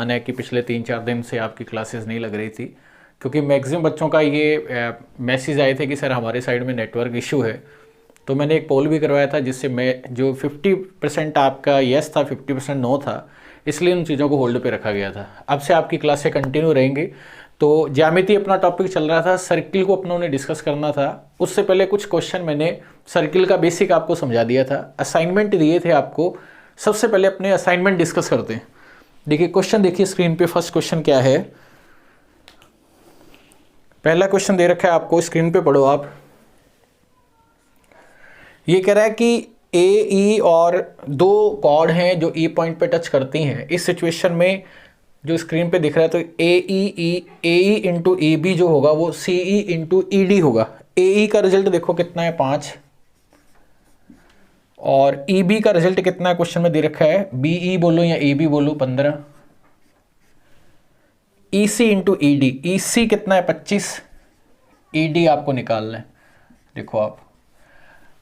ध्यान है कि पिछले 3-4 दिन से आपकी क्लासेस नहीं लग रही थी, क्योंकि मैक्सिमम बच्चों का ये मैसेज आए थे कि सर हमारे साइड में नेटवर्क इशू है। तो मैंने एक पोल भी करवाया था जिससे मैं जो 50% आपका येस था, 50% नो था, इसलिए उन चीज़ों को होल्ड पे रखा गया था। अब से आपकी क्लासें कंटिन्यू रहेंगी। तो ज्यामिति अपना टॉपिक चल रहा था, सर्किल को अपनों ने डिस्कस करना था। उससे पहले कुछ क्वेश्चन मैंने सर्किल का बेसिक आपको समझा दिया था, असाइनमेंट दिए थे आपको। सबसे पहले अपने असाइनमेंट डिस्कस करते हैं। देखिए क्वेश्चन, देखिए स्क्रीन पे फर्स्ट क्वेश्चन क्या है। पहला क्वेश्चन दे रखा है आपको, स्क्रीन पे पढ़ो आप। ये कह रहा है कि ए ई और दो कॉर्ड हैं जो ई पॉइंट पे टच करती हैं। इस सिचुएशन में जो स्क्रीन पे दिख रहा है, तो ए ई इंटू ए बी जो होगा वो सी ई इंटू ई डी होगा। ए ई का रिजल्ट देखो कितना है, 5, और ई बी का रिजल्ट कितना है क्वेश्चन में दे रखा है, बी ई बोलो या ए बी बोलो, 15। ई सी इंटू ई डी, ई सी कितना है 25, ई डी आपको निकालना है। देखो आप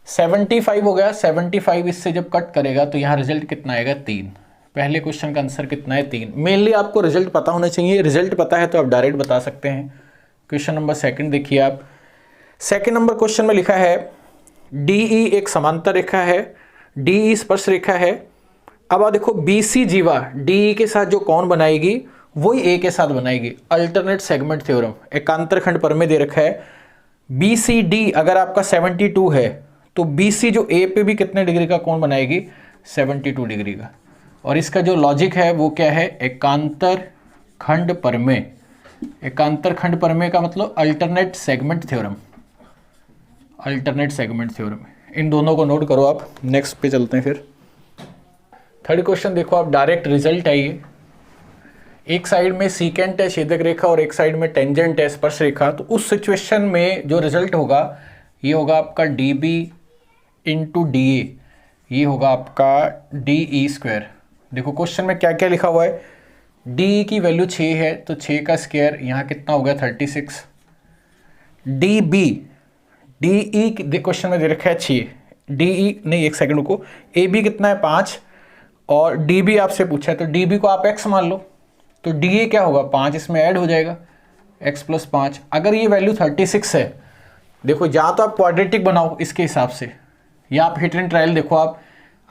75 हो गया, 75 इससे जब कट करेगा तो यहाँ रिजल्ट कितना आएगा, 3। पहले क्वेश्चन का आंसर कितना है, 3। मेनली आपको रिजल्ट पता होना चाहिए, रिजल्ट पता है तो आप डायरेक्ट बता सकते हैं। क्वेश्चन नंबर सेकंड देखिए आप। सेकंड नंबर क्वेश्चन में लिखा है डीई एक समांतर रेखा है, डीई स्पर्श रेखा है। अब आप देखो बीसी जीवा डीई के साथ जो कोण बनाएगी वही ए के साथ बनाएगी, अल्टरनेट सेगमेंट थ्योरम। एकांतर खंड पर में दे रखा है बी सी डी, अगर आपका 72 है तो बी सी जो ए पे भी कितने डिग्री का कोण बनाएगी, 72 डिग्री का। और इसका जो लॉजिक है वो क्या है, एकांतर खंड परमेय। एकांतर खंड परमेय का मतलब alternate segment theorem, alternate segment theorem. इन दोनों को नोट करो आप। नेक्स्ट पे चलते हैं फिर। थर्ड क्वेश्चन देखो आप, डायरेक्ट रिजल्ट है ये। एक साइड में सीकेंट है छेदक रेखा और एक साइड में टेंजेंट है स्पर्श रेखा। तो उस सिचुएशन में जो रिजल्ट होगा ये होगा आपका D B into D A, ये होगा आपका डी ई स्क्वायर। देखो क्वेश्चन में क्या क्या लिखा हुआ है, डी की वैल्यू 6 है तो 6 का स्क्वायर यहाँ कितना हो गया, 36। D B, D E question में दे रखा है 6, डी ई नहीं, एक सेकंड रुको, ए बी कितना है 5 और डी बी आपसे पूछा है तो डी बी को आप x मान लो, तो डी ए क्या होगा, 5 इसमें ऐड हो जाएगा, x + 5। अगर ये वैल्यू 36 है, देखो या तो आप क्वाड्रेटिक बनाओ इसके हिसाब से, या आप हिट एंड ट्रायल देखो आप।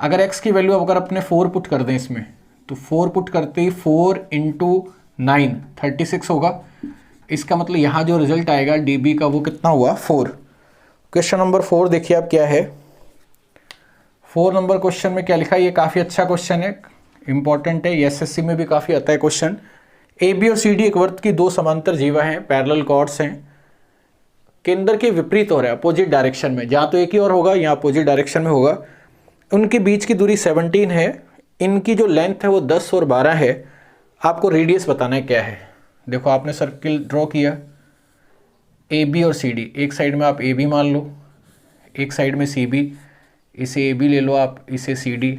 अगर x की वैल्यू अगर अपने 4 पुट कर दें इसमें, तो 4 पुट करते ही 4 × 9 36 होगा। इसका मतलब यहाँ जो रिजल्ट आएगा डी का वो कितना हुआ, 4। क्वेश्चन नंबर 4 देखिए आप क्या है। 4 नंबर क्वेश्चन में क्या लिखा है, ये काफ़ी अच्छा क्वेश्चन है, इंपॉर्टेंट है, एसएससी में भी काफ़ी आता है क्वेश्चन। ए बी और सी डी एक वृत्त की दो समांतर जीवा हैं, पैरेलल कॉर्ड्स हैं, केंद्र के विपरीत हो रहा है, अपोजिट डायरेक्शन में, जहाँ तो एक ही और होगा यहाँ अपोजिट डायरेक्शन में होगा। उनके बीच की दूरी 17 है, इनकी जो लेंथ है वो 10 और 12 है। आपको रेडियस बताना है क्या है। देखो आपने सर्किल ड्रॉ किया, ए बी और सी डी, एक साइड में आप ए बी मान लो, एक साइड में सी बी, इसे ए बी ले लो आप, इसे सी डी,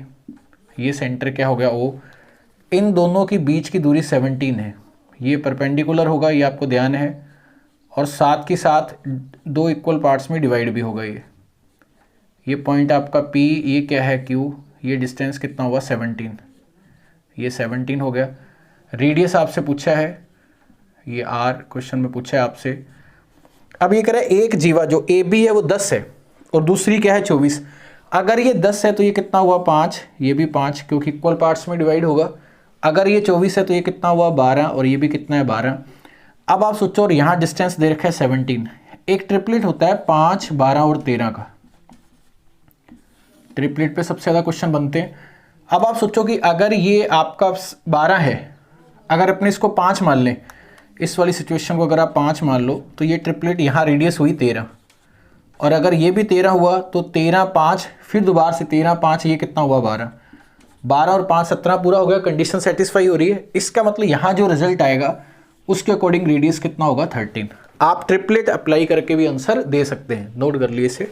ये सेंटर क्या हो गया ओ। इन दोनों की बीच की दूरी 17 है, ये परपेंडिकुलर होगा, ये आपको ध्यान है, और साथ के साथ दो इक्वल पार्ट्स में डिवाइड भी होगा। ये पॉइंट आपका P, ये क्या है Q, ये डिस्टेंस कितना हुआ 17, ये 17 हो गया। रेडियस आपसे पूछा है, ये R क्वेश्चन में पूछा है आपसे। अब ये कह रहा है एक जीवा जो AB है वो 10 है और दूसरी क्या है 24। अगर ये 10 है तो ये कितना हुआ 5, ये भी 5 क्योंकि इक्वल पार्ट्स में डिवाइड होगा। अगर ये 24 है तो ये कितना हुआ 12 और ये भी कितना है 12। अब आप सोचो, और यहाँ डिस्टेंस दे रखा है 17। एक ट्रिपलेट होता है 5, 12 और 13 का, ट्रिपलेट पे सबसे ज़्यादा क्वेश्चन बनते हैं। अब आप सोचो कि अगर ये आपका 12 है, अगर अपने इसको 5 मान लें, इस वाली सिचुएशन को अगर आप 5 मान लो तो ये ट्रिपलेट यहाँ रेडियस हुई 13, और अगर ये भी 13 हुआ तो 13, 5, फिर दोबारा से 13, 5, ये कितना हुआ 12, 12 और 5 17 पूरा हो गया, कंडीशन सेटिस्फाई हो रही है। इसका मतलब यहाँ जो रिजल्ट आएगा उसके अकॉर्डिंग रेडियस कितना होगा 13। आप ट्रिपलेट अप्लाई करके भी आंसर दे सकते हैं, नोट कर लिए इसे।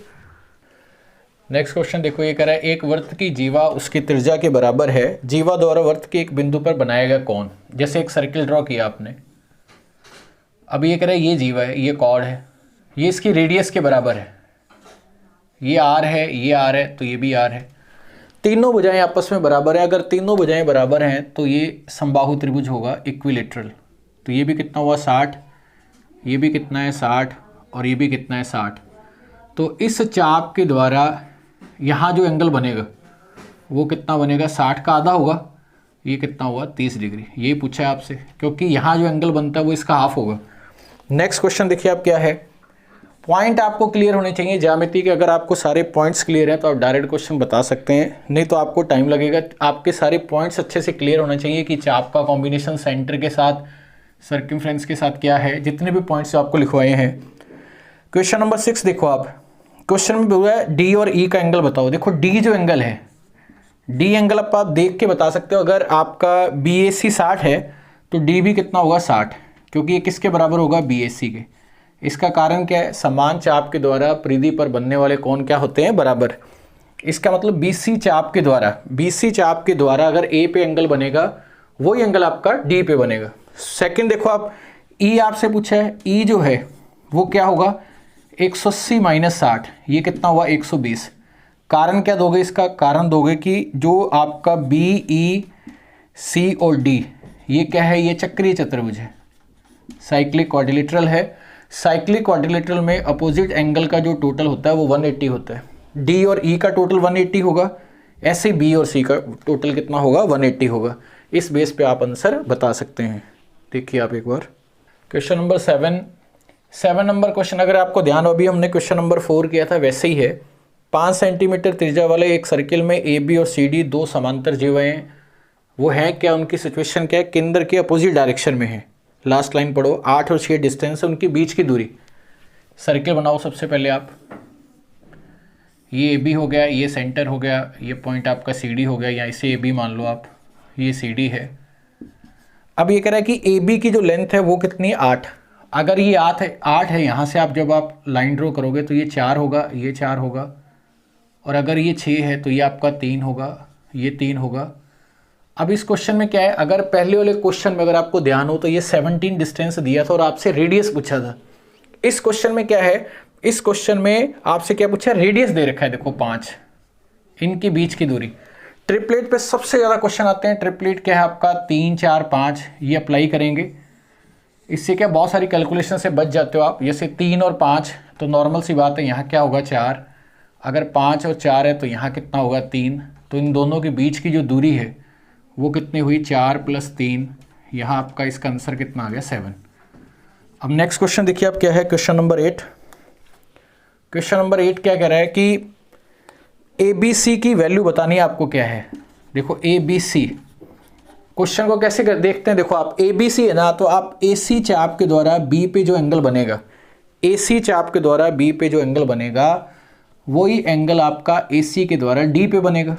नेक्स्ट क्वेश्चन देखो, ये कह रहा है एक वृत्त की जीवा उसकी त्रिज्या के बराबर है, जीवा द्वारा वृत्त के एक बिंदु पर बनाया गया कोण। जैसे एक सर्किल ड्रॉ किया आपने, अब ये कह रहा है ये जीवा है, ये कॉर्ड है, ये इसकी रेडियस के बराबर है, ये आर है, ये आर है, तो ये भी आर है। तीनों भुजाएं आपस में बराबर है, अगर तीनों भुजाएं बराबर हैं तो ये समबाहु त्रिभुज होगा, इक्विलेटरल। तो ये भी कितना हुआ 60, ये भी कितना है 60 और ये भी कितना है 60। तो इस चाप के द्वारा यहाँ जो एंगल बनेगा वो कितना बनेगा, 60 का आधा होगा, ये कितना हुआ 30 डिग्री। ये पूछा है आपसे, क्योंकि यहाँ जो एंगल बनता है वो इसका हाफ होगा। नेक्स्ट क्वेश्चन देखिए आप क्या है। पॉइंट आपको क्लियर होने चाहिए ज्यामिति के, अगर आपको सारे पॉइंट्स क्लियर हैं तो आप डायरेक्ट क्वेश्चन बता सकते हैं, नहीं तो आपको टाइम लगेगा। आपके सारे पॉइंट्स अच्छे से क्लियर होना चाहिए कि चाप का कॉम्बिनेशन सेंटर के साथ, सर्कमफ्रेंस के साथ क्या है, जितने भी पॉइंट्स आपको लिखवाए हैं। क्वेश्चन नंबर 6 देखो आप, क्वेश्चन में बोला है डी और ई का एंगल बताओ। देखो डी जो एंगल है, डी एंगल आप देख के बता सकते हो। अगर आपका बी ए सी 60 है तो डी भी कितना होगा 60, क्योंकि ये किसके बराबर होगा, बी ए सी के। इसका कारण क्या है, समान चाप के द्वारा परिधि पर बनने वाले कोण क्या होते हैं, बराबर। इसका मतलब बीसी चाप के द्वारा, बीसी चाप के द्वारा अगर ए पे एंगल बनेगा वही एंगल आपका डी पे बनेगा। सेकंड देखो आप, ई आपसे पूछा है, ई जो है वो क्या होगा 180 माइनस 60, ये कितना हुआ 120। कारण क्या दोगे इसका, कारण दोगे कि जो आपका बी ई सी और डी ये क्या है, ये चक्रीय चतुर्भुज है, साइक्लिक क्वाड्रिलेटरल है। साइक्लिक क्वाड्रिलेटरल में अपोजिट एंगल का जो टोटल होता है वो 180 होता है। डी और ई का टोटल 180 होगा, ऐसे बी और सी का टोटल कितना होगा 180 होगा। इस बेस पे आप आंसर बता सकते हैं। देखिए आप एक बार क्वेश्चन नंबर 7 नंबर क्वेश्चन, अगर आपको ध्यान हो, अभी हमने क्वेश्चन नंबर 4 किया था वैसे ही है। 5 सेंटीमीटर त्रिज्या वाले एक सर्किल में ए बी और सी डी दो समांतर जीवाएं हैं, वो हैं क्या, उनकी सिचुएशन क्या है, केंद्र के अपोजिट डायरेक्शन में है। लास्ट लाइन पढ़ो, 8 और 6 डिस्टेंस है, उनके बीच की दूरी। सर्किल बनाओ सबसे पहले आप, ये ए बी हो गया, ये सेंटर हो गया, ये पॉइंट आपका सी डी हो गया, या इसे ए बी मान लो आप, ये सी डी है। अब ये कह रहा है कि ए बी की जो लेंथ है वो कितनी है 8। अगर ये 8 है, यहाँ से आप जब आप लाइन ड्रॉ करोगे तो ये 4 होगा, ये 4 होगा, और अगर ये 6 है तो ये आपका 3 होगा, ये 3 होगा। अब इस क्वेश्चन में क्या है, अगर पहले वाले क्वेश्चन में अगर आपको ध्यान हो तो ये 17 डिस्टेंस दिया था और आपसे रेडियस पूछा था। इस क्वेश्चन में क्या है, इस क्वेश्चन में आपसे क्या पूछा, रेडियस दे रखा है, देखो 5, इनके बीच की दूरी। ट्रिपलेट पे सबसे ज़्यादा क्वेश्चन आते हैं। ट्रिपलेट क्या है आपका 3 4 5, ये अप्लाई करेंगे, इससे क्या बहुत सारी कैलकुलेशन से बच जाते हो आप। जैसे 3 और 5 तो नॉर्मल सी बात है, यहाँ क्या होगा 4, अगर 5 और 4 है तो यहाँ कितना होगा 3, तो इन दोनों के बीच की जो दूरी है वो कितनी हुई 4 + 3, यहाँ आपका इसका आंसर कितना आ गया 7। अब नेक्स्ट क्वेश्चन देखिए आप क्या है, क्वेश्चन नंबर 8। क्वेश्चन नंबर 8 क्या कह रहा है कि ए बी सी की वैल्यू बतानी है आपको। क्या है, देखो ए बी सी, क्वेश्चन को कैसे देखते हैं, देखो आप ए बी सी है ना, तो आप ए सी चाप के द्वारा बी पे जो एंगल बनेगा, ए सी चाप के द्वारा बी पे जो एंगल बनेगा वही एंगल आपका ए सी के द्वारा डी पे बनेगा,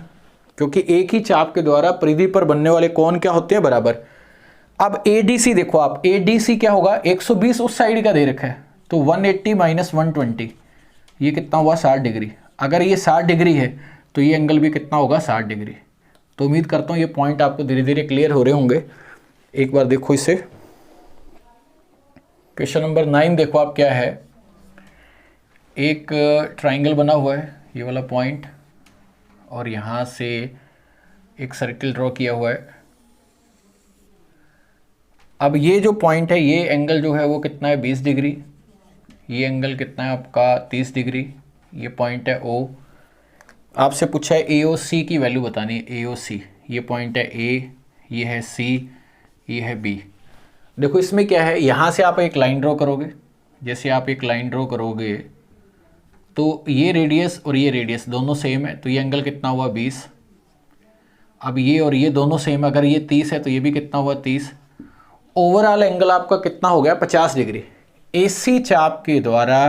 क्योंकि एक ही चाप के द्वारा परिधि पर बनने वाले कोण क्या होते हैं, बराबर। अब ADC देखो आप, ADC क्या होगा 120 उस साइड का दे रखा है, तो 180 - 120 ये कितना हुआ 60 डिग्री। अगर ये 60 डिग्री है तो ये एंगल भी कितना होगा 60 डिग्री। तो उम्मीद करता हूँ ये पॉइंट आपको धीरे धीरे क्लियर हो रहे होंगे। एक बार देखो इसे, क्वेश्चन नंबर 9 देखो आप क्या है, एक ट्राइंगल बना हुआ है, ये वाला पॉइंट, और यहाँ से एक सर्किल ड्रॉ किया हुआ है। अब ये जो पॉइंट है, ये एंगल जो है वो कितना है 20 डिग्री, ये एंगल कितना है आपका 30 डिग्री, ये पॉइंट है O। आपसे पूछा है AOC की वैल्यू बतानी है, AOC, ये पॉइंट है A, ये है C, ये है B। देखो इसमें क्या है, यहाँ से आप एक लाइन ड्रॉ करोगे, जैसे आप एक लाइन ड्रॉ करोगे तो ये रेडियस और ये रेडियस दोनों सेम है, तो ये एंगल कितना हुआ 20। अब ये और ये दोनों सेम, अगर ये 30 है तो ये भी कितना हुआ 30। ओवरऑल एंगल आपका कितना हो गया 50 डिग्री। AC चाप के द्वारा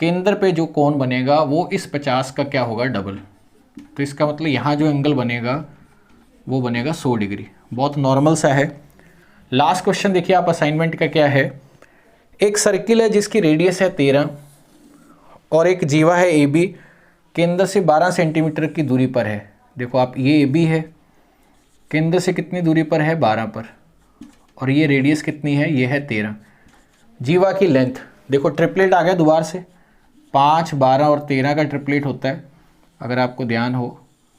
केंद्र पे जो कोण बनेगा वो इस 50 का क्या होगा डबल, तो इसका मतलब यहाँ जो एंगल बनेगा वो बनेगा 100 डिग्री। बहुत नॉर्मल सा है। लास्ट क्वेश्चन देखिए आप, असाइनमेंट का क्या है, एक सर्किल है जिसकी रेडियस है 13 और एक जीवा है AB, केंद्र से 12 सेंटीमीटर की दूरी पर है। देखो आप, ये AB है, केंद्र से कितनी दूरी पर है 12 पर, और ये रेडियस कितनी है, ये है 13। जीवा की लेंथ देखो, ट्रिपलेट आ गया दोबारा से, 5 12 और 13 का ट्रिपलेट होता है, अगर आपको ध्यान हो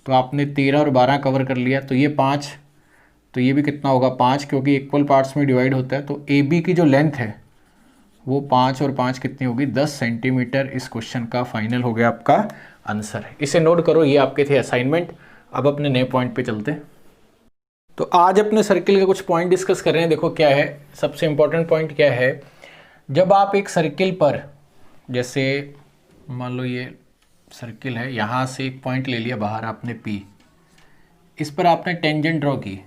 तो आपने 13 और 12 कवर कर लिया, तो ये 5, तो ये भी कितना होगा 5, क्योंकि इक्वल पार्ट्स में डिवाइड होता है। तो ए बी की जो लेंथ है वो 5 और 5 कितनी होगी 10 सेंटीमीटर। इस क्वेश्चन का फाइनल हो गया आपका आंसर। इसे नोट करो, ये आपके थे असाइनमेंट। अब अपने नए पॉइंट पे चलते हैं। तो आज अपने सर्किल के कुछ पॉइंट डिस्कस कर रहे हैं। देखो क्या है, सबसे इंपॉर्टेंट पॉइंट क्या है, जब आप एक सर्किल पर, जैसे मान लो ये सर्किल है, यहाँ से एक पॉइंट ले लिया बाहर आपने P, इस पर आपने टेंजेंट ड्रॉ की,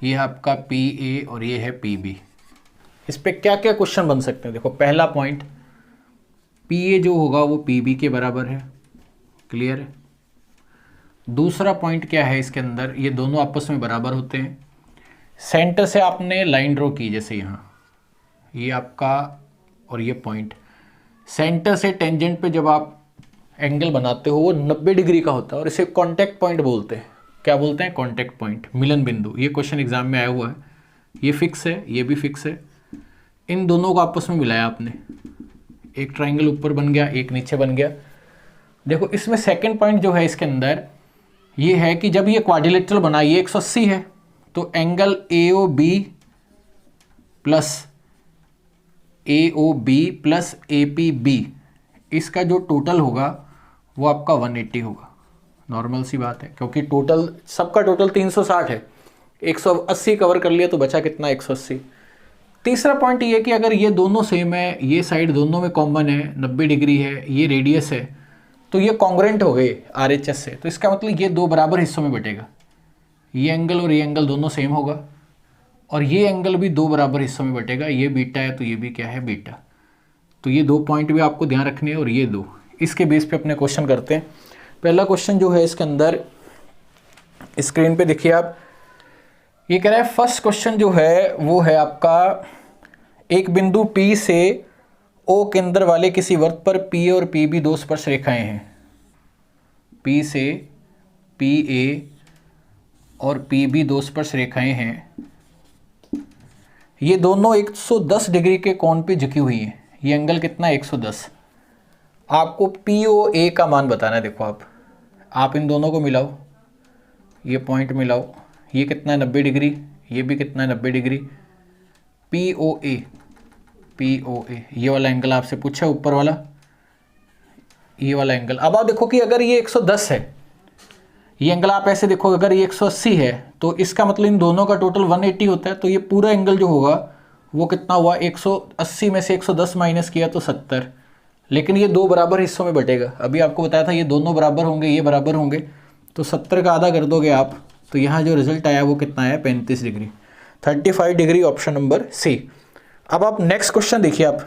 ये है आपका PA और ये है PB। इस पे क्या क्या क्वेश्चन बन सकते हैं। देखो पहला पॉइंट, PA जो होगा वो PB के बराबर है, क्लियर है। दूसरा पॉइंट क्या है इसके अंदर, ये दोनों आपस में बराबर होते हैं। सेंटर से आपने लाइन ड्रॉ की, जैसे यहाँ ये आपका और ये पॉइंट, सेंटर से टेंजेंट पे जब आप एंगल बनाते हो वो 90 डिग्री का होता है और इसे कांटेक्ट पॉइंट बोलते हैं। क्या बोलते हैं? कांटेक्ट पॉइंट, मिलन बिंदु। ये क्वेश्चन एग्जाम में आया हुआ है। ये फिक्स है, ये भी फिक्स है। इन दोनों को आपस में मिलाया आपने, एक ट्राइंगल ऊपर बन गया, एक नीचे बन गया। देखो इसमें सेकंड पॉइंट जो है इसके अंदर ये है कि जब ये क्वाड्रिलेटरल बना, ये 180 है, तो एंगल AOB प्लस APB, इसका जो टोटल होगा वो आपका 180 होगा। नॉर्मल सी बात है, क्योंकि टोटल सबका टोटल 360 है, 180 कवर कर लिया तो बचा कितना 180। तीसरा पॉइंट ये कि अगर ये दोनों सेम है, ये साइड दोनों में कॉमन है, 90 डिग्री है, ये रेडियस है, तो ये कॉन्ग्रुएंट हो गए RHS से। तो इसका मतलब ये दो बराबर हिस्सों में बटेगा, ये एंगल और ये एंगल दोनों सेम होगा, और ये एंगल भी दो बराबर हिस्सों में बटेगा। ये बीटा है तो ये भी क्या है, बीटा। तो ये दो पॉइंट भी आपको ध्यान रखने हैं, और ये दो, इसके बेस पे अपने क्वेश्चन करते हैं। पहला क्वेश्चन जो है इसके अंदर स्क्रीन पे देखिए आप, ये कह रहा है फर्स्ट क्वेश्चन जो है वो है आपका, एक बिंदु P से O केंद्र वाले किसी वृत्त पर P और PB दो स्पर्श रेखाएं हैं। P से PA और PB दो स्पर्श रेखाएं हैं, ये दोनों 110 डिग्री के कोण पे झुकी हुई हैं। ये एंगल कितना है 110। आपको POA का मान बताना है। देखो आप इन दोनों को मिलाओ, ये पॉइंट मिलाओ, ये कितना है 90 डिग्री, ये भी कितना है 90 डिग्री। POA ये वाला एंगल आपसे पूछा, ऊपर वाला ये वाला एंगल। अब आप देखो कि अगर ये 110 है, ये एंगल आप ऐसे देखो, अगर ये 180 है तो इसका मतलब इन दोनों का टोटल 180 होता है। तो ये पूरा एंगल जो होगा वो कितना हुआ, 180 में से 110 माइनस किया तो 70। लेकिन ये दो बराबर हिस्सों में बटेगा। अभी आपको बताया था ये दोनों बराबर होंगे, ये बराबर होंगे, तो 70 का आधा कर दोगे आप, तो यहाँ जो रिजल्ट आया वो कितना आया 35 degree, 35 degree, option number C. अब आप नेक्स्ट क्वेश्चन देखिए। आप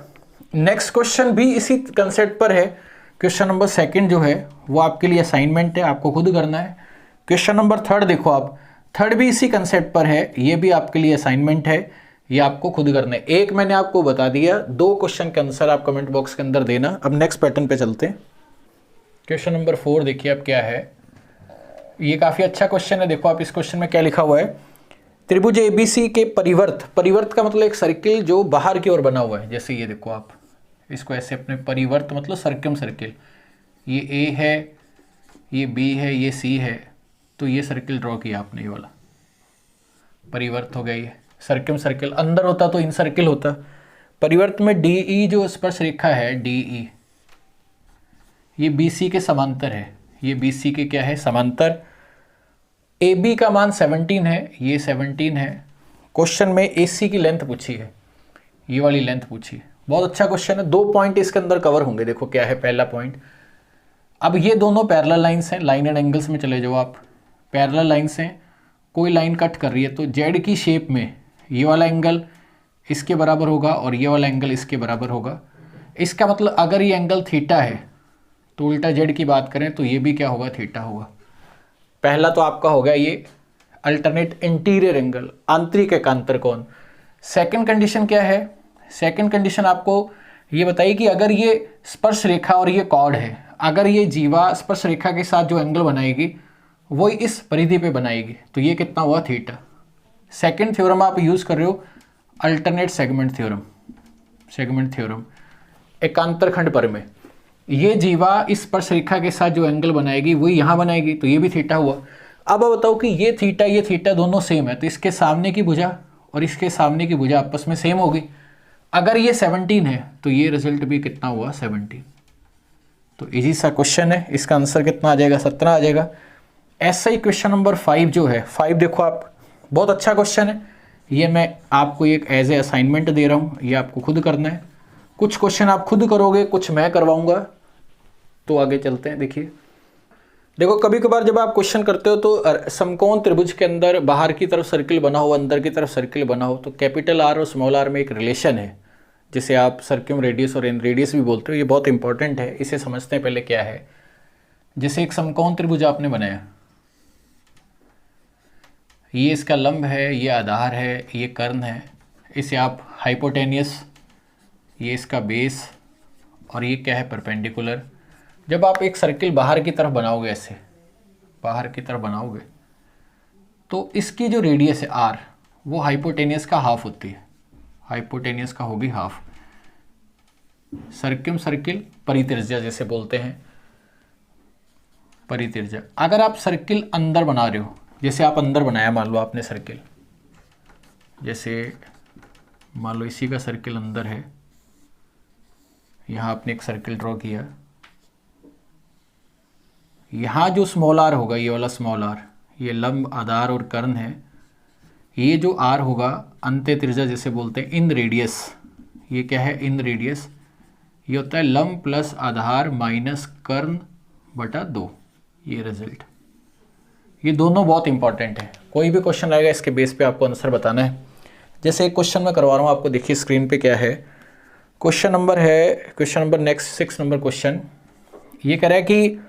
नेक्स्ट क्वेश्चन भी इसी कंसेप्ट पर है। क्वेश्चन नंबर सेकंड जो है वो आपके लिए असाइनमेंट है, आपको खुद करना है। क्वेश्चन नंबर थर्ड देखो आप, थर्ड भी इसी कंसेप्ट पर है, ये भी आपके लिए असाइनमेंट है, ये आपको खुद करना है। एक मैंने आपको बता दिया, दो क्वेश्चन का आंसर आप कमेंट बॉक्स के अंदर देना। अब नेक्स्ट पैटर्न पे चलते हैं। क्वेश्चन नंबर 4 देखिए अब क्या है, ये काफ़ी अच्छा क्वेश्चन है। देखो आप इस क्वेश्चन में क्या लिखा हुआ है, त्रिभुज ABC के परिवर्त का मतलब एक सर्किल जो बाहर की ओर बना हुआ है। जैसे ये देखो आप इसको ऐसे अपने परिवर्त मतलब सर्कम सर्किल, ये A है, ये B है, ये C है, तो ये सर्किल ड्रॉ किया आपने, ये वाला परिवर्त हो गया। ये सर्कम सर्किल अंदर होता तो इन सर्किल होता। परिवर्त में DE जो स्पर्श रेखा है, DE ये BC के समांतर है, ये BC के क्या है, समांतर। AB का मान 17 है, ये 17 है। क्वेश्चन में AC की लेंथ पूछी है, ये वाली लेंथ पूछी है। बहुत अच्छा क्वेश्चन है, दो पॉइंट इसके अंदर कवर होंगे। देखो क्या है पहला पॉइंट, अब ये दोनों पैरेलल लाइंस हैं, लाइन एंड एंगल्स में चले जाओ आप। पैरेलल लाइंस हैं, कोई लाइन कट कर रही है तो जेड की शेप में ये वाला एंगल इसके बराबर होगा और ये वाला एंगल इसके बराबर होगा। इसका मतलब अगर ये एंगल थीटा है तो उल्टा जेड की बात करें तो ये भी क्या होगा, थीटा होगा। पहला तो आपका हो गया ये अल्टरनेट इंटीरियर एंगल, आंतरिक एकांतर कोण। सेकंड कंडीशन क्या है, सेकंड कंडीशन आपको ये बताइए कि अगर ये स्पर्श रेखा और ये कॉर्ड है, अगर ये जीवा स्पर्श रेखा के साथ जो एंगल बनाएगी वो इस परिधि पे बनाएगी, तो ये कितना हुआ, थीटा। सेकंड थ्योरम आप यूज कर रहे हो अल्टरनेट सेगमेंट थ्योरम, एकांतर खंड पर में। ये जीवा इस स्पर्शरेखा के साथ जो एंगल बनाएगी वही यहाँ बनाएगी, तो ये भी थीटा हुआ। अब बताओ कि ये थीटा दोनों सेम है, तो इसके सामने की भुजा और इसके सामने की भुजा आपस में सेम होगी। अगर ये 17 है तो ये रिजल्ट भी कितना हुआ 17। तो इजी सा क्वेश्चन है, इसका आंसर कितना आ जाएगा 17 आ जाएगा। ऐसा ही क्वेश्चन नंबर 5 जो है, 5 देखो आप, बहुत अच्छा क्वेश्चन है। ये मैं आपको एक एज ए असाइनमेंट दे रहा हूँ, ये आपको खुद करना है। कुछ क्वेश्चन आप खुद करोगे, कुछ मैं करवाऊंगा। तो आगे चलते हैं। देखो कभी कभार जब आप क्वेश्चन करते हो तो समकोण त्रिभुज के अंदर बाहर की तरफ सर्किल बना हो, अंदर की तरफ सर्किल बना हो, तो कैपिटल आर और स्मॉल आर में एक रिलेशन है जिसे आप सर्क्यूम रेडियस और इन रेडियस भी बोलते हो। ये बहुत इंपॉर्टेंट है, इसे समझते हैं पहले क्या है। जैसे एक समकोण त्रिभुज आपने बनाया, ये इसका लंब है, ये आधार है, ये कर्ण है, इसे आप हाइपोटेनियस, ये इसका बेस और ये क्या है परपेंडिकुलर। जब आप एक सर्किल बाहर की तरफ बनाओगे, ऐसे बाहर की तरफ बनाओगे, तो इसकी जो रेडियस है आर वो हाइपोटेनियस का हाफ होती है, हाइपोटेनियस का होगी हाफ। सर्क्यूम सर्किल परित्रिज्या जैसे बोलते हैं, परित्रिज्या। अगर आप सर्किल अंदर बना रहे हो, जैसे आप अंदर बनाया, मान लो आपने सर्किल, जैसे मान लो इसी का सर्किल अंदर है, यहाँ आपने एक सर्किल ड्रॉ किया, यहाँ जो स्मॉल आर होगा, ये वाला स्मॉल आर, ये लंब आधार और कर्ण है। ये जो आर होगा अंत्य त्रिज्या जैसे बोलते हैं, इन रेडियस, ये क्या है इन रेडियस, ये होता है लंब प्लस आधार माइनस कर्ण बटा 2, ये रिजल्ट। ये दोनों बहुत इंपॉर्टेंट है, कोई भी क्वेश्चन आएगा इसके बेस पे आपको आंसर बताना है। जैसे एक क्वेश्चन मैं करवा रहा हूँ आपको, देखिए स्क्रीन पे क्या है। Question number next 6 number question ये कह रहा है कि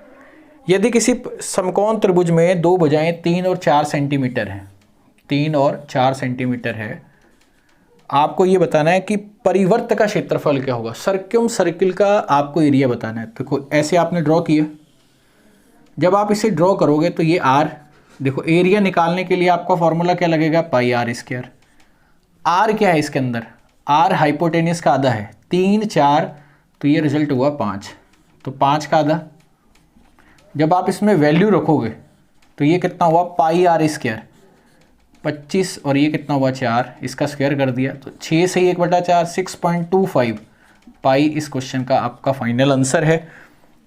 यदि किसी समकोण त्रिभुज में दो भुजाएं 3 और 4 सेंटीमीटर हैं, 3 और 4 सेंटीमीटर है, आपको ये बताना है कि परिवर्त का क्षेत्रफल क्या होगा। सर्क्यूम सर्किल का आपको एरिया बताना है। देखो ऐसे आपने ड्रॉ किया, जब आप इसे ड्रॉ करोगे तो ये आर, देखो एरिया निकालने के लिए आपका फॉर्मूला क्या लगेगा, पाई आर स्क्वायर। आर क्या है इसके अंदर, आर हाइपोटेनियस का आधा है, 3 4, तो ये रिजल्ट हुआ 5, तो 5 का आधा। जब आप इसमें वैल्यू रखोगे तो ये कितना हुआ, पाई आर स्क्वायर 25, और ये कितना हुआ 4, इसका स्क्वायर कर दिया तो 6 से 1/4 6.25 पाई इस क्वेश्चन का आपका फाइनल आंसर है।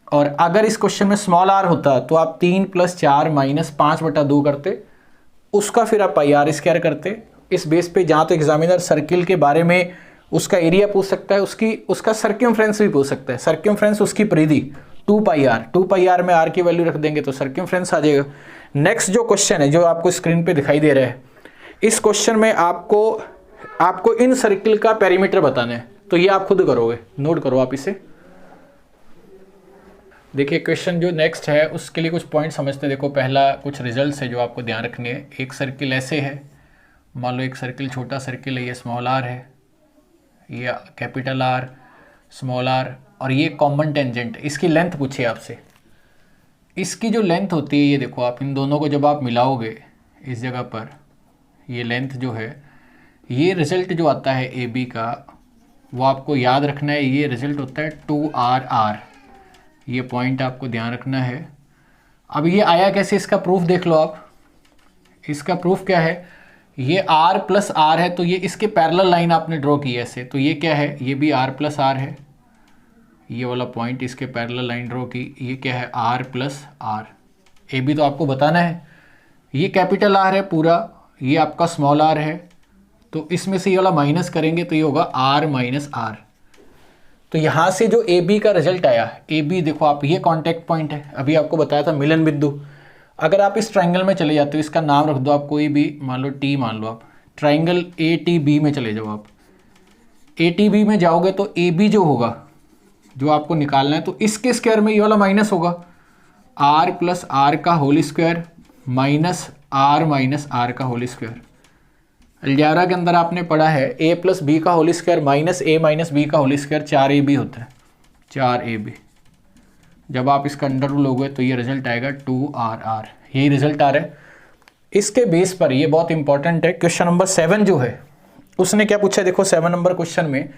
और अगर इस क्वेश्चन में स्मॉल आर होता तो आप 3 + 4 - 5/2 करते, उसका फिर आप पाई आर स्क्वायर करते। इस बेस पे जहाँ तो एग्जामिनर सर्किल के बारे में उसका एरिया पूछ सकता है, उसका सर्क्यूमफ्रेंस भी पूछ सकता है। सर्क्यूमफ्रेंस उसकी परिधि 2 पाई आर में आर की वैल्यू रख देंगे तो सर्क्यूमफ्रेंस आ जाएगा। नेक्स्ट जो क्वेश्चन है जो आपको स्क्रीन पे दिखाई दे रहा है, इस क्वेश्चन में आपको इन सर्किल का पेरीमीटर बताना है, तो ये आप खुद करोगे, नोट करो आप इसे। देखिए क्वेश्चन जो नेक्स्ट है उसके लिए कुछ पॉइंट समझते हैं। देखो पहला कुछ रिजल्ट्स है जो आपको ध्यान रखने हैं। एक सर्किल ऐसे है, मान लो एक सर्किल छोटा सर्किल है, ये स्मॉल आर है, ये कैपिटल आर, स्मॉल आर, और ये कॉमन टेंजेंट, इसकी लेंथ पूछिए आपसे। इसकी जो लेंथ होती है, ये देखो आप इन दोनों को जब आप मिलाओगे इस जगह पर, ये लेंथ जो है, ये रिजल्ट जो आता है ए बी का, वो आपको याद रखना है। ये रिजल्ट होता है 2RR, ये पॉइंट आपको ध्यान रखना है। अब ये आया कैसे, इसका प्रूफ देख लो आप। इसका प्रूफ क्या है, ये R + R है, तो ये इसके पैरेलल लाइन आपने ड्रॉ की ऐसे, तो ये क्या है, ये भी R + R है, ये वाला पॉइंट इसके पैरेलल लाइन ड्रॉ की, ये क्या है R + R। ए बी तो आपको बताना है। ये कैपिटल R है पूरा, ये आपका स्मॉल r है, तो इसमें से ये वाला माइनस करेंगे तो ये होगा R - R। तो यहाँ से जो ए बी का रिजल्ट आया, ए बी देखो आप, ये कॉन्टैक्ट पॉइंट है, अभी आपको बताया था मिलन बिंदु। अगर आप इस ट्राइंगल में चले जाते हो, इसका नाम रख दो आप कोई भी, मान लो टी मान लो आप, ट्राइंगल ATB में चले जाओ आप। ATB में जाओगे तो ए बी जो होगा, जो आपको निकालना है, तो इसके स्क्वायर में ये वाला माइनस होगा, R + R का whole square minus R - R का होल स्क्वायर। अलजेब्रा के अंदर आपने पढ़ा है A + B का whole square minus A - B का होल स्क्वायर 4AB होता है, 4AB। जब आप इसका अंडर रूल लोगे तो ये रिजल्ट आएगा 2RR, यही रिजल्ट आ रहा है। इसके बेस पर ये बहुत इंपॉर्टेंट है। क्वेश्चन नंबर 7 जो है उसने क्या पूछा है, देखो 7 नंबर क्वेश्चन में,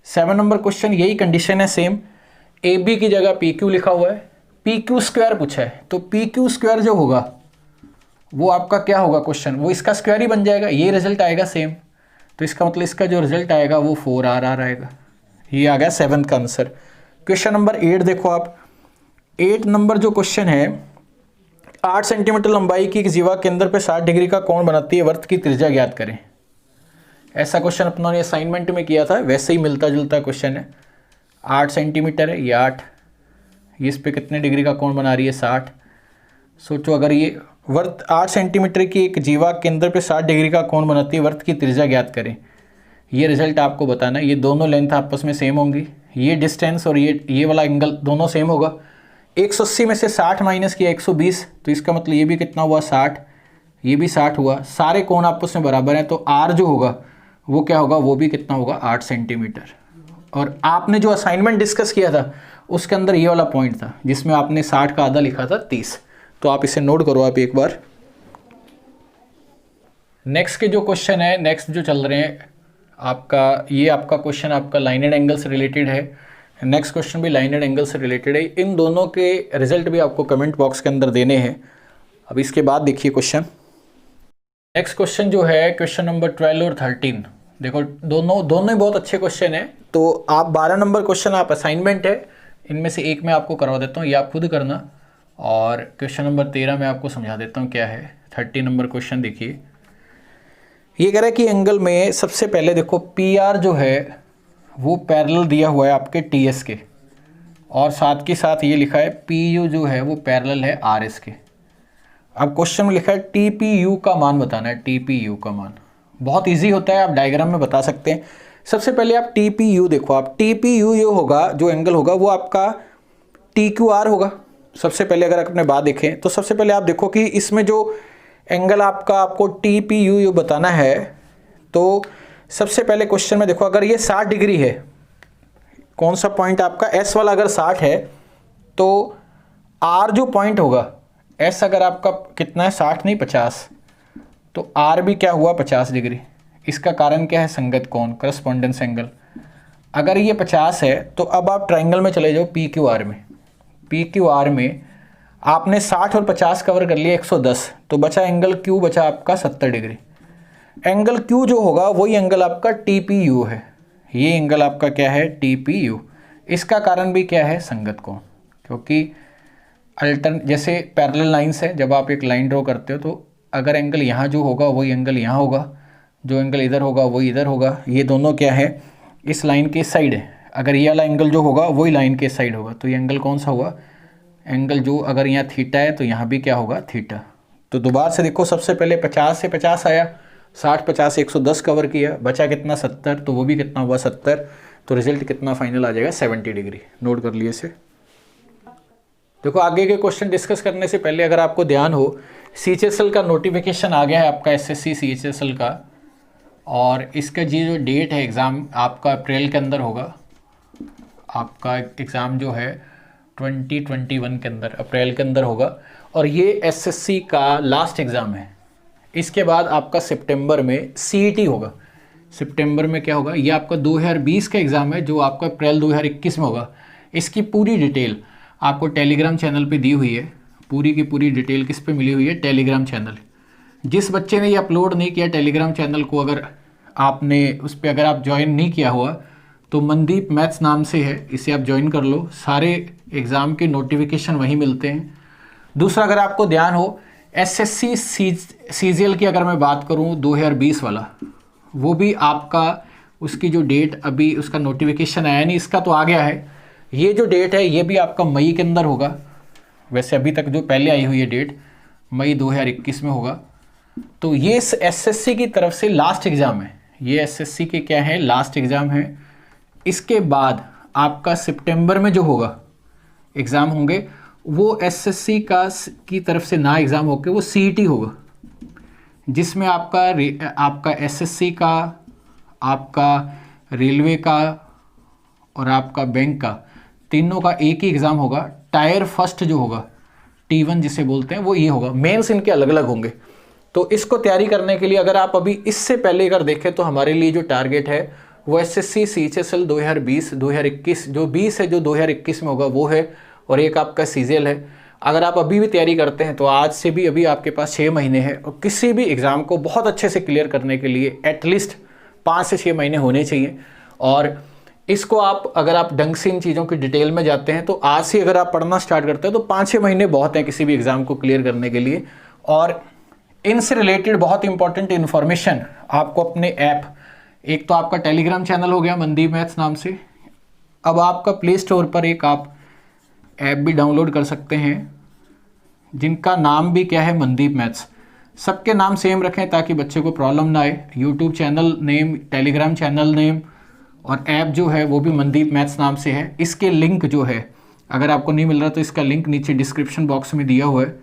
7 नंबर क्वेश्चन यही कंडीशन है सेम। ए बी की जगह पी क्यू लिखा हुआ है, पी क्यू स्क्वायर पूछा है, तो पी क्यू स्क्वायर जो होगा वो आपका क्या होगा क्वेश्चन, वो इसका स्क्वायर ही बन जाएगा, ये रिजल्ट आएगा सेम। तो इसका मतलब इसका जो रिजल्ट आएगा वो 4r आएगा। ये आ गया 7th का आंसर। क्वेश्चन नंबर 8 देखो आप, 8 नंबर जो क्वेश्चन है, 8 सेंटीमीटर लंबाई की एक जीवा केंद्र पे 60 डिग्री का कोण बनाती है, वृत्त की त्रिज्या ज्ञात करें। ऐसा क्वेश्चन अपनों ने असाइनमेंट में किया था, वैसे ही मिलता जुलता क्वेश्चन है। 8 सेंटीमीटर है ये 8, ये इस पे कितने डिग्री का कोण बना रही है 60। सोचो अगर ये वृत्त 8 सेंटीमीटर की एक जीवा केंद्र पे 60 डिग्री का कोण बनाती है, वृत्त की त्रिज्या ज्ञात करें। ये रिजल्ट आपको बताना है। ये दोनों लेंथ आपस में सेम होंगी, ये डिस्टेंस और ये वाला एंगल दोनों सेम होगा। 180 में से 60 माइनस किया 120, तो इसका मतलब ये भी कितना हुआ 60, ये भी 60 हुआ। सारे कोण आपस में बराबर हैं, तो आर जो होगा वो क्या होगा, वो भी कितना होगा 8 सेंटीमीटर। और आपने जो असाइनमेंट डिस्कस किया था उसके अंदर ये वाला पॉइंट था जिसमें आपने 60 का आधा लिखा था 30, तो आप इसे नोट करो आप एक बार। नेक्स्ट के जो क्वेश्चन है, नेक्स्ट जो चल रहे हैं आपका, ये आपका क्वेश्चन आपका लाइन एंड एंगल से रिलेटेड है, नेक्स्ट क्वेश्चन भी लाइन एंड एंगल से रिलेटेड है। इन दोनों के रिजल्ट भी आपको कमेंट बॉक्स के अंदर देने हैं। अब इसके बाद देखिए क्वेश्चन, नेक्स्ट क्वेश्चन जो है क्वेश्चन नंबर 12 और 13। देखो दोनों ही बहुत अच्छे क्वेश्चन है। तो आप 12 नंबर क्वेश्चन आप असाइनमेंट है, इनमें से एक मैं आपको करवा देता हूँ, ये आप खुद करना, और क्वेश्चन नंबर 13 मैं आपको समझा देता हूँ क्या है। 30 नंबर क्वेश्चन देखिए, ये कह रहा है कि एंगल में सबसे पहले देखो पी आर जो है वो पैरेलल दिया हुआ है आपके टी एस के, और साथ के साथ ये लिखा है पी यू जो है वो पैरेलल है आर एस के। अब क्वेश्चन में लिखा है टी पी यू का मान बताना है, टी पी यू का मान बहुत इजी होता है, आप डायग्राम में बता सकते हैं। सबसे पहले आप टी पी यू देखो, आप टी पी यू ये होगा जो एंगल होगा वो आपका टी क्यू आर होगा। सबसे पहले अगर अपने बात देखें तो सबसे पहले आप देखो कि इसमें जो एंगल आपको टी पी यू बताना है, तो सबसे पहले क्वेश्चन में देखो अगर ये 60 डिग्री है, कौन सा पॉइंट आपका एस वाला अगर 60 है, तो आर जो पॉइंट होगा, एस अगर आपका कितना है 60 नहीं 50, तो आर भी क्या हुआ 50 डिग्री। इसका कारण क्या है, संगत कोण, करस्पॉन्डेंस एंगल। अगर ये 50 है तो अब आप ट्राइंगल में चले जाओ पी क्यू आर में। पी क्यू आर में आपने 60 और 50 कवर कर लिया 110, तो बचा एंगल क्यू, बचा आपका 70 डिग्री। एंगल क्यू जो होगा वही एंगल आपका टी पी यू है, ये एंगल आपका क्या है टी पी यू। इसका कारण भी क्या है, संगत कोण, क्योंकि जैसे पैरेलल लाइंस है, जब आप एक लाइन ड्रॉ करते हो तो अगर एंगल यहाँ जो होगा वही एंगल यहाँ होगा, जो एंगल इधर होगा वही इधर होगा। ये दोनों क्या है, इस लाइन के साइड है। अगर ये वाला एंगल जो होगा वही लाइन के साइड होगा, तो ये एंगल कौन सा हुआ, एंगल जो अगर यहाँ थीटा है तो यहाँ भी क्या होगा थीटा। तो दोबारा से देखो, सबसे पहले 50 से 50 आया, 60 50 110 कवर किया, बचा कितना 70, तो वो भी कितना हुआ 70। तो रिजल्ट कितना फाइनल आ जाएगा 70 डिग्री। नोट कर लिए इसे। देखो आगे के क्वेश्चन डिस्कस करने से पहले अगर आपको ध्यान हो, सीएचएसएल का नोटिफिकेशन आ गया है आपका, एसएससी सीएचएसएल का, और इसका जो डेट है एग्ज़ाम आपका अप्रैल के अंदर होगा। आपका एग्ज़ाम जो है 2021 के अंदर, अप्रैल के अंदर होगा, और ये एसएससी का लास्ट एग्ज़ाम है। इसके बाद आपका सितंबर में सीईटी होगा। सितंबर में क्या होगा, ये आपका 2020 का एग्ज़ाम है जो आपका अप्रैल 2021 में होगा। इसकी पूरी डिटेल आपको टेलीग्राम चैनल पे दी हुई है, पूरी की पूरी डिटेल किस पे मिली हुई है, टेलीग्राम चैनल। जिस बच्चे ने ये अपलोड नहीं किया टेलीग्राम चैनल को, अगर आपने उस पर अगर आप ज्वाइन नहीं किया हुआ तो मनदीप मैथ्स नाम से है, इसे आप ज्वाइन कर लो। सारे एग्ज़ाम के नोटिफिकेशन वहीं मिलते हैं। दूसरा, अगर आपको ध्यान हो, एसएससी सीजीएल की अगर मैं बात करूं 2020 वाला, वो भी आपका उसकी जो डेट अभी उसका नोटिफिकेशन आया नहीं, इसका तो आ गया है। ये जो डेट है ये भी आपका मई के अंदर होगा। वैसे अभी तक जो पहले आई हुई है डेट मई 2021 में होगा। तो ये एसएससी की तरफ से लास्ट एग्ज़ाम है, ये एसएससी के क्या है लास्ट एग्ज़ाम है। इसके बाद आपका सितंबर में जो होगा एग्ज़ाम होंगे वो एसएससी की तरफ से ना एग्ज़ाम होकर वो सीईटी होगा, जिसमें आपका एसएससी का, आपका रेलवे का और आपका बैंक का, तीनों का एक ही एग्ज़ाम होगा। टायर फर्स्ट जो होगा T1 जिसे बोलते हैं वो ये होगा, मेंस इनके अलग अलग होंगे। तो इसको तैयारी करने के लिए अगर आप अभी इससे पहले अगर देखें तो हमारे लिए जो टारगेट है वो एसएससी सीएचएसएल 2020 2021, जो 20 है जो 2021 में होगा वो है, और एक आपका सीजीएल है। अगर आप अभी भी तैयारी करते हैं तो आज से भी अभी आपके पास 6 महीने हैं, और किसी भी एग्ज़ाम को बहुत अच्छे से क्लियर करने के लिए एटलीस्ट 5 से 6 महीने होने चाहिए। और इसको आप अगर आप ढंग से इन चीज़ों की डिटेल में जाते हैं तो आज से अगर आप पढ़ना स्टार्ट करते हैं तो 5-6 महीने बहुत हैं किसी भी एग्ज़ाम को क्लियर करने के लिए। और इनसे रिलेटेड बहुत इंपॉर्टेंट इन्फॉर्मेशन आपको अपने ऐप, एक तो आपका टेलीग्राम चैनल हो गया मनदीप मैथ्स नाम से, अब आपका प्ले स्टोर पर एक आप ऐप भी डाउनलोड कर सकते हैं जिनका नाम भी क्या है, मनदीप मैथ्स। सबके नाम सेम रखें ताकि बच्चे को प्रॉब्लम ना आए। YouTube channel name, Telegram channel name और ऐप जो है वो भी मनदीप मैथ्स नाम से है। इसके लिंक जो है अगर आपको नहीं मिल रहा तो इसका लिंक नीचे डिस्क्रिप्शन बॉक्स में दिया हुआ है,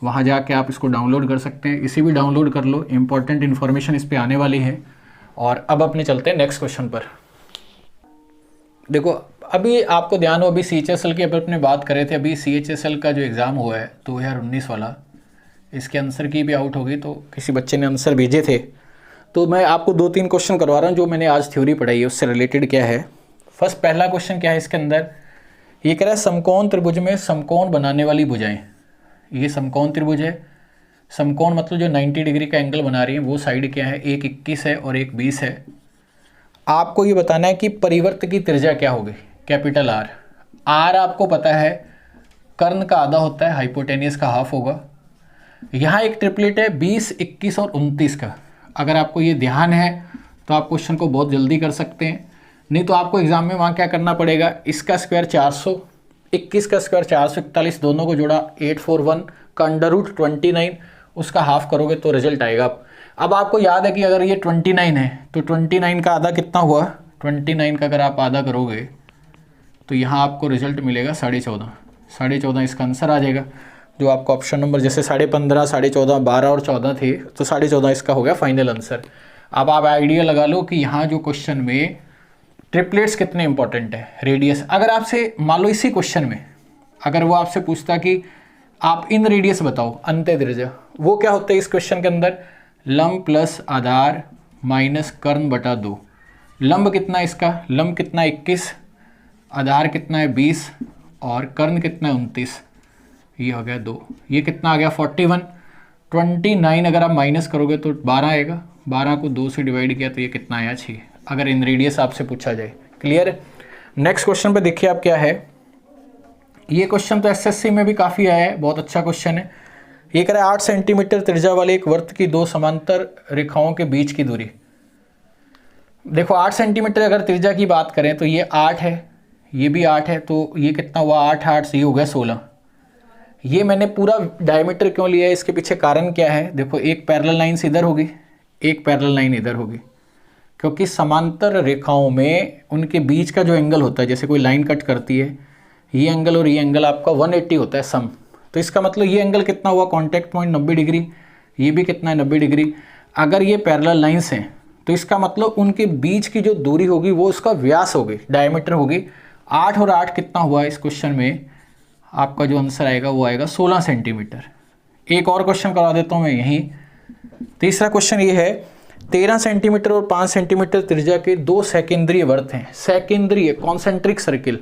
वहाँ जाके आप इसको डाउनलोड कर सकते हैं। इसे भी डाउनलोड कर लो, इंपॉर्टेंट इन्फॉर्मेशन इस पर आने वाली है। और अब अपने चलते हैं नेक्स्ट क्वेश्चन पर। देखो अभी आपको ध्यान हो, अभी सीएचएसएल की अपने बात कर रहे थे, अभी सीएचएसएल का जो एग्ज़ाम हुआ है 2019 वाला, इसके आंसर की भी आउट होगी, तो किसी बच्चे ने आंसर भेजे थे, तो मैं आपको 2-3 क्वेश्चन करवा रहा हूँ जो मैंने आज थ्योरी पढ़ाई है उससे रिलेटेड क्या है। फर्स्ट पहला क्वेश्चन क्या है इसके अंदर, ये कह रहा है समकोण त्रिभुज में समकोण बनाने वाली भुजाएं। ये समकोण त्रिभुज है, समकोण मतलब जो 90 डिग्री का एंगल बना रही है वो साइड क्या है, एक 21 है और एक 20 है। आपको ये बताना है कि परिवर्त की त्रिज्या क्या होगी, कैपिटल आर। आर आपको पता है कर्ण का आधा होता है, हाइपोटेनियस का हाफ होगा। यहाँ एक ट्रिपलेट है 20, 21 और 29 का। अगर आपको ये ध्यान है तो आप क्वेश्चन को बहुत जल्दी कर सकते हैं, नहीं तो आपको एग्जाम में वहाँ क्या करना पड़ेगा, इसका स्क्वायर 400, 21 का स्क्वायर 441, दोनों को जोड़ा 841 का अंडर रूट 29, उसका हाफ करोगे तो रिजल्ट आएगा। अब आपको याद है कि अगर ये 29 है तो 29 का आधा कितना हुआ, 29 का अगर आप आधा करोगे तो यहाँ आपको रिजल्ट मिलेगा 14.5, 14.5 इसका आंसर आ जाएगा। जो आपको ऑप्शन नंबर जैसे 15.5, 14.5, 12 और 14 थे तो 14.5 इसका हो गया फाइनल आंसर। अब आप आइडिया लगा लो कि यहाँ जो क्वेश्चन में ट्रिपलेट्स कितने इंपॉर्टेंट है, रेडियस। अगर आपसे मान लो इसी क्वेश्चन में अगर वो आपसे पूछता कि आप इन रेडियस बताओ अंत्य त्रिज्या, वो क्या होता है इस क्वेश्चन के अंदर, लंब प्लस आधार माइनस कर्ण बटा 2। लंब कितना है इसका, लंब कितना 21, आधार कितना है 20 और कर्ण कितना है 29, ये हो गया 2। ये कितना आ गया 41। 29 अगर आप माइनस करोगे तो 12 आएगा, 12 को 2 से डिवाइड किया तो ये कितना आया 6, अगर इन रेडियस आपसे पूछा जाए। क्लियर। नेक्स्ट क्वेश्चन पे देखिए आप क्या है, ये क्वेश्चन तो एसएससी में भी काफ़ी आया है, बहुत अच्छा क्वेश्चन है। ये कह रहा है 8 सेंटीमीटर त्रिज्या वाले एक वृत्त की 2 समांतर रेखाओं के बीच की दूरी। देखो 8 सेंटीमीटर अगर त्रिज्या की बात करें तो ये 8 है, ये भी 8 है, तो ये कितना हुआ 8 8 से ये हो गया 16। ये मैंने पूरा डायमीटर क्यों लिया है, इसके पीछे कारण क्या है। देखो एक पैरेलल लाइन इधर होगी, एक पैरेलल लाइन इधर होगी, क्योंकि समांतर रेखाओं में उनके बीच का जो एंगल होता है, जैसे कोई लाइन कट करती है, ये एंगल और ये एंगल आपका 180 होता है सम। तो इसका मतलब ये एंगल कितना हुआ, कॉन्टैक्ट पॉइंट 90 डिग्री, ये भी कितना है 90 डिग्री। अगर ये पैरेलल लाइंस हैं तो इसका मतलब उनके बीच की जो दूरी होगी वो उसका व्यास होगी, डायमीटर होगी। 8 और 8 कितना हुआ इस क्वेश्चन में, आपका जो आंसर आएगा वो आएगा 16 सेंटीमीटर। एक और क्वेश्चन करा देता हूँ मैं यहीं। तीसरा क्वेश्चन ये है, 13 सेंटीमीटर और 5 सेंटीमीटर त्रिज्या के 2 सेकेंद्रीय वृत्त हैं, सेकेंद्रीय कॉन्सेंट्रिक सर्किल,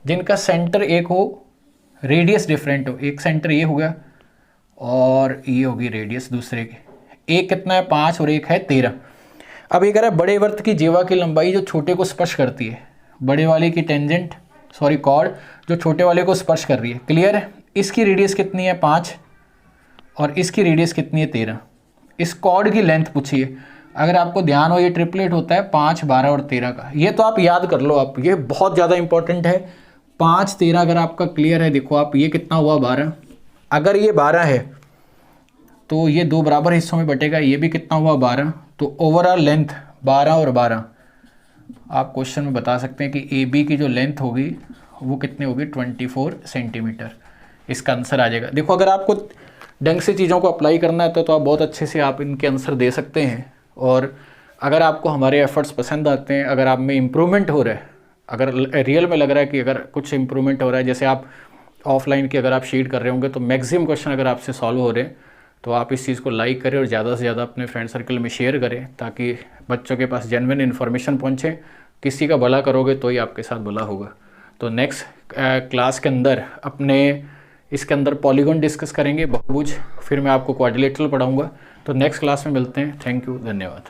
जिनका सेंटर एक हो, रेडियस डिफरेंट हो। एक सेंटर ये हो गया और ये होगी रेडियस दूसरे के, एक कितना है 5 और एक है 13। अब ये कह रहा है बड़े वृत्त की जीवा की लंबाई जो छोटे को स्पर्श करती है, बड़े वाले की टेंजेंट कॉर्ड जो छोटे वाले को स्पर्श कर रही है। क्लियर है। इसकी रेडियस कितनी है 5 और इसकी रेडियस कितनी है 13। इस कॉर्ड की लेंथ पूछिए। अगर आपको ध्यान हो ये ट्रिपलेट होता है 5, 12 और 13 का, ये तो आप याद कर लो, आप ये बहुत ज़्यादा इंपॉर्टेंट है। 5, 13 अगर आपका क्लियर है, देखो आप ये कितना हुआ 12, अगर ये 12 है तो ये 2 बराबर हिस्सों में बटेगा, ये भी कितना हुआ 12, तो ओवरऑल लेंथ 12 और 12 आप क्वेश्चन में बता सकते हैं कि ए बी की जो लेंथ होगी वो कितनी होगी 24 सेंटीमीटर, इसका आंसर आ जाएगा। देखो अगर आपको ढंग से चीज़ों को अप्लाई करना है तो आप बहुत अच्छे से आप इनके आंसर दे सकते हैं। और अगर आपको हमारे एफर्ट्स पसंद आते हैं, अगर आप में इम्प्रूवमेंट हो रहा है, अगर रियल में लग रहा है कि अगर कुछ इम्प्रूवमेंट हो रहा है, जैसे आप ऑफलाइन की अगर आप शीट कर रहे होंगे तो मैक्सिमम क्वेश्चन अगर आपसे सॉल्व हो रहे हैं, तो आप इस चीज़ को लाइक करें और ज़्यादा से ज़्यादा अपने फ्रेंड सर्कल में शेयर करें, ताकि बच्चों के पास जेन्युइन इन्फॉर्मेशन पहुँचे, किसी का भला करोगे तो ही आपके साथ भला होगा। तो नेक्स्ट क्लास के अंदर अपने इसके अंदर पॉलीगॉन डिस्कस करेंगे, बहुभुज, फिर मैं आपको क्वाड्रिलेटरल पढ़ाऊंगा। तो नेक्स्ट क्लास में मिलते हैं। थैंक यू, धन्यवाद।